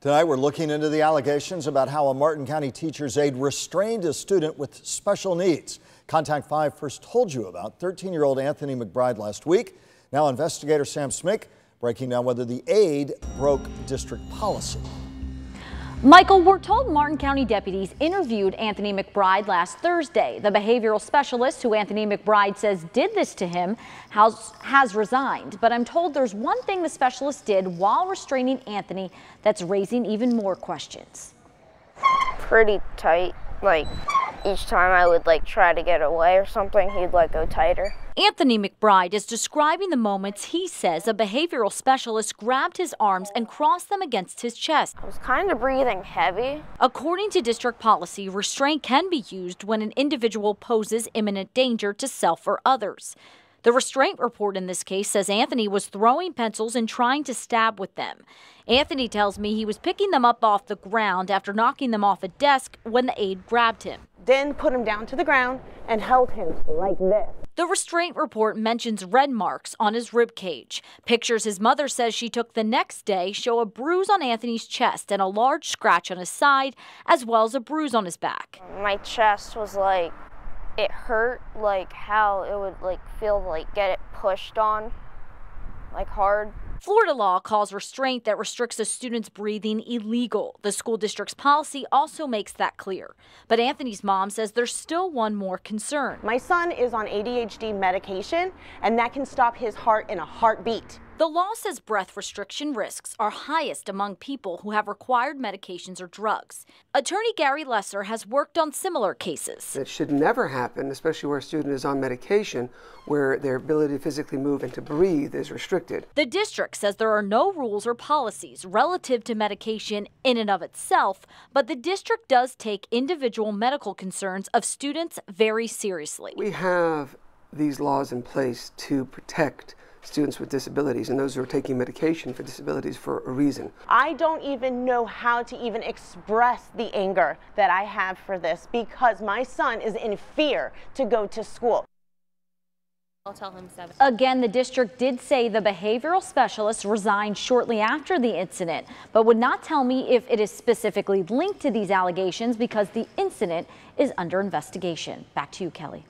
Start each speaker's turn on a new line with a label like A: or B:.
A: Tonight, we're looking into the allegations about how a Martin County teacher's aide restrained a student with special needs. Contact 5 first told you about 13-year-old Anthony McBride last week. Now, investigator Sam Smick breaking down whether the aide broke district policy.
B: Michael, we're told Martin County deputies interviewed Anthony McBride last Thursday. The behavioral specialist who Anthony McBride says did this to him has resigned. But I'm told there's one thing the specialist did while restraining Anthony that's raising even more questions.
C: Pretty tight. Like, each time I would try to get away or something, he'd go tighter.
B: Anthony McBride is describing the moments he says a behavioral specialist grabbed his arms and crossed them against his chest.
C: I was kind of breathing heavy.
B: According to district policy, restraint can be used when an individual poses imminent danger to self or others. The restraint report in this case says Anthony was throwing pencils and trying to stab with them. Anthony tells me he was picking them up off the ground after knocking them off a desk when the aide grabbed him.
D: Then put him down to the ground and held him like this.
B: The restraint report mentions red marks on his rib cage. Pictures his mother says she took the next day show a bruise on Anthony's chest and a large scratch on his side, as well as a bruise on his back.
C: My chest was it hurt, how it would feel get it pushed on, hard.
B: Florida law calls restraint that restricts a student's breathing illegal. The school district's policy also makes that clear. But Anthony's mom says there's still one more concern.
D: My son is on ADHD medication, and that can stop his heart in a heartbeat.
B: The law says breath restriction risks are highest among people who have required medications or drugs. Attorney Gary Lesser has worked on similar cases.
E: It should never happen, especially where a student is on medication, where their ability to physically move and to breathe is restricted.
B: The district says there are no rules or policies relative to medication in and of itself, but the district does take individual medical concerns of students very seriously.
E: We have these laws in place to protect students with disabilities and those who are taking medication for disabilities for a reason.
D: I don't even know how to even express the anger that I have for this because my son is in fear to go to school.
F: I'll tell him 7.
B: Again, the district did say the behavioral specialist resigned shortly after the incident, but would not tell me if it is specifically linked to these allegations because the incident is under investigation. Back to you, Kelly.